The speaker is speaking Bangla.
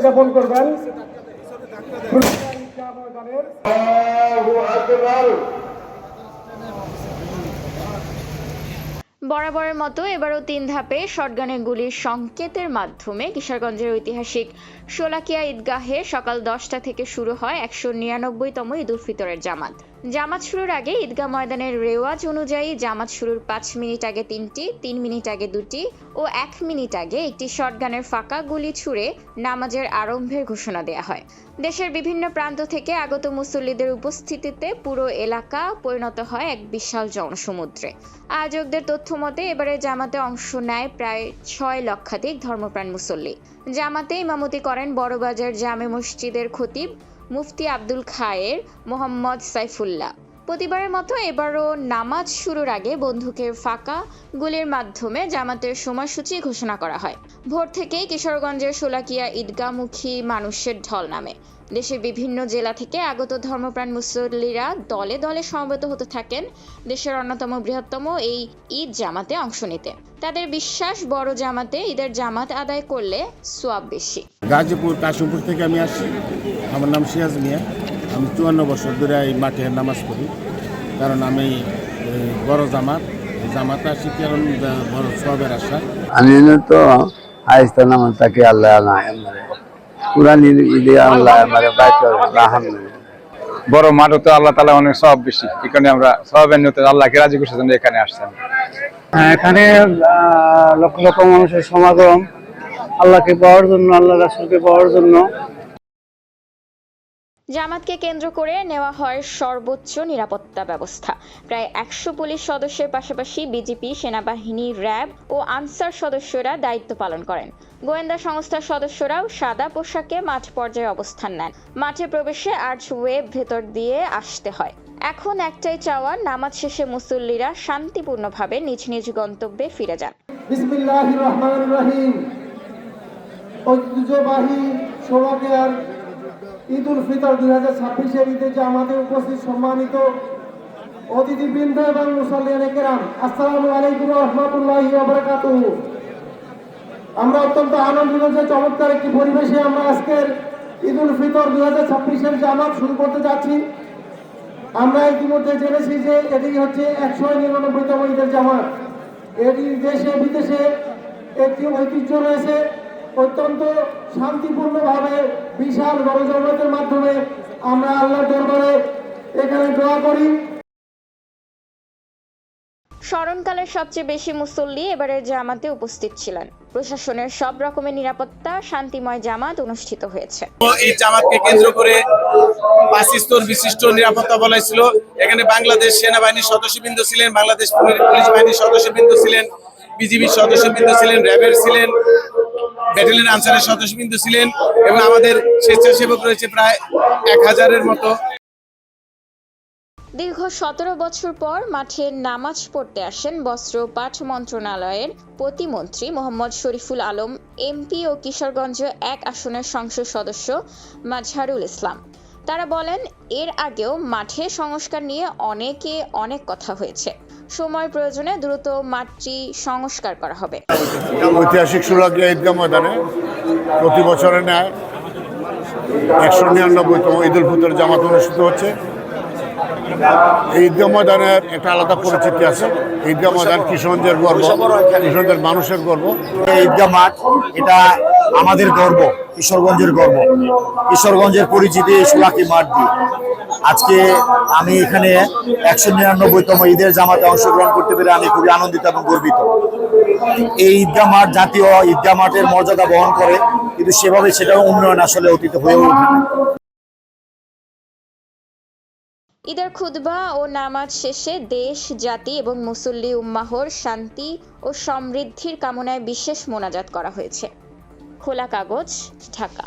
জ্ঞাপন করবেন। বরাবরের মতো এবারও 3 ধাপে শটগানের গুলির সংকেতের মাধ্যমে কিশোরগঞ্জের ঐতিহাসিক শোলাকিয়া ঈদগাহে সকাল 10টা থেকে শুরু হয় 199তম ঈদ উল ফিতরের জামাত। জামাত শুরুর আগে ঈদগাহ ময়দানের রেওয়াজ অনুযায়ী জামাত শুরুর 5 মিনিট আগে 3টি, 3 মিনিট আগে 2টি ও 1 মিনিট আগে একটি শটগানের ফাঁকা গুলি ছুড়ে নামাজের আরম্ভের ঘোষণা দেয়া হয়। দেশের বিভিন্ন প্রান্ত থেকে আগত মুসল্লিদের উপস্থিতিতে পুরো এলাকা পরিণত হয় এক বিশাল জনসমুদ্রে। আয়োজকদের তথ্য মতে এবারে জামাতে অংশ নেয় প্রায় 6 লক্ষাধিক ধর্মপ্রাণ মুসল্লি। জামাতে ইমামতি করেন বড়বাজার জামে মসজিদের খতিব মুফতি আব্দুল খায়ের মোহাম্মদ সাইফুল্লাহ। প্রতিবারের মতো এবারও নামাজ শুরুর আগে বন্দুকের ফাঁকা গুলির মাধ্যমে জামাতের সময়সূচি ঘোষণা করা হয়। ভোর থেকেই কিশোরগঞ্জের শোলাকিয়া ঈদগাহমুখী মানুষের ঢল নামে। দেশের বিভিন্ন জেলা থেকে আগত ধর্মপ্রাণ মুসল্লিরা দলে দলে সমবেত হতে থাকেন দেশের অন্যতম বৃহত্তম এই ঈদ জামাতে অংশ নিতে। তাদের বিশ্বাস, বড় জামাতে ঈদের জামাত আদায় করলে সওয়াব বেশি। গাজীপুর কাশিমপুর থেকে আমি আসছি। আমার নাম সিরাজ মিয়া। আমি 54 বছর ধরে এই মাঠে নামাজ পড়ি। কারণ আমি বড় জামাত আসি, কারণ বড় সওয়াবের আশা। আমি তো আইস্তা নামাজ তাকে আল্লাহ কুরআন ঈদে আল্লাহ আমারে বাইতে আলহামদুলিল্লাহ। বড় মাঠ হতে আল্লাহ তাআলা অনেক সওয়াব বেশি, এখানে আমরা সওয়াবের নিয়তে আল্লাহকে রাজি করার জন্য এখানে আসছি। এখানে লক্ষ লক্ষ মানুষের সমাগম আল্লাহকে পাওয়ার জন্য, আল্লাহ রাসূলকে পাওয়ার জন্য। জামাতকে কেন্দ্র করে নেওয়া হয় সর্বোচ্চ নিরাপত্তা ব্যবস্থা। প্রায় 100 পুলিশ সদস্যের পাশাপাশি বিজিপি, সেনাবাহিনী, র্যাব ও আনসার সদস্যরা দায়িত্ব পালন করেন। গোয়েন্দা সংস্থার সদস্যরাও সাদা পোশাকে মাঠ পর্যায়ে অবস্থান নেন। মাঠে প্রবেশে আর্চওয়ে ভেতর দিয়ে আসতে হয়। এখন একটাই চাওয়া, নামাজ শেষে মুসল্লিরা শান্তিপূর্ণভাবে নিজ নিজ গন্তব্যে ফিরে যান। বিসমিল্লাহির রহমানির রহিম। ঐতিহ্যবাহী শোলাকিয়ার ঈদ উল ফিতর 2026-এর ঈদে জামাতে উপস্থিত সম্মানিত অতিথিবৃন্দ এবং মুসল্লিয়ানে কেরাম, আসসালামু আলাইকুম ওয়া রাহমাতুল্লাহি ওয়া বারাকাতুহু। আমরা অত্যন্ত আনন্দিত যে চমৎকার একটি পরিবেশে আমরা আজকের ঈদ উল ফিতর 2026-এর জামাত শুরু করতে যাচ্ছি। আমরা ইতিমধ্যে জেনেছি যে এটি হচ্ছে 199তম ঈদের জামাত। এটি দেশে বিদেশে একটি ঐতিহ্য রয়েছে। অত্যন্ত শান্তিপূর্ণভাবে বিশাল গণজমাতের মাধ্যমে আমরা আল্লাহর দরবারে এখানে দোয়া করি। স্মরণকালের সবচেয়ে বেশি মুসল্লি এবারের জামাতে উপস্থিত ছিলেন। প্রশাসনের সব রকমের নিরাপত্তা, শান্তিময় জামাত অনুষ্ঠিত হয়েছে। এই জামাতকে কেন্দ্র করে 5 স্তর বিশিষ্ট নিরাপত্তা বলয় ছিল। এখানে বাংলাদেশ সেনাবাহিনীর সদস্যবৃন্দ ছিলেন, বাংলাদেশ পুলিশ বাহিনীর সদস্যবৃন্দ ছিলেন, বিজিবির সদস্যবৃন্দ ছিলেন, র্যাবের ছিলেন, ব্যাটালিয়ন আনসারের সদস্যবৃন্দ ছিলেন এবং আমাদের স্বেচ্ছাসেবক রয়েছে প্রায় 1000-এর মতো। দীর্ঘ 17 বছর পর মাঠে নামাজ পড়তে আসেন বস্ত্র পাট মন্ত্রণালয়ের প্রতিমন্ত্রী মোহাম্মদ শরীফুল আলম এমপি ও কিশোরগঞ্জ 1 আসনের সংসদ সদস্য মাজহারুল ইসলাম। তারা বলেন, এর আগেও মাঠে সংস্কার নিয়ে অনেক কথা হয়েছে। সময় প্রয়োজনে দ্রুত মাঠটি সংস্কার করা হবে। ঐতিহাসিক শোলাকিয়া ঈদগাহ ময়দানে প্রতি বছরের ন্যায় 199তম ঈদ উল ফিতর জামাত অনুষ্ঠিত হচ্ছে। এই ঈদগাহ ময়দানের একটা আলাদা পরিচিতি আছে। ঈদগাহ ময়দান কিশোরগঞ্জের গর্ব, কিশোরগঞ্জের মানুষের গর্ব। ঈদগাহ মাঠ এটা আমাদের গর্ব, কিশোরগঞ্জের গর্ব, কিশোরগঞ্জের পরিচিতি শোলাকিয়া মাঠ দিয়ে। আজকে আমি এখানে 199তম ঈদের জামাতে অংশগ্রহণ করতে পেরে আমি খুবই আনন্দিত এবং গর্বিত। এই ঈদগাহ মাঠ জাতীয় ঈদগাহ মাঠের মর্যাদা বহন করে, কিন্তু সেভাবে সেটাও উন্নয়ন আসলে অতীতে হয়ে ওঠে না। ঈদের খুতবা ও নামাজ শেষে দেশ, জাতি এবং মুসল্লি উম্মাহর শান্তি ও সমৃদ্ধির কামনায় বিশেষ মোনাজাত করা হয়েছে। খোলা কাগজ, ঢাকা।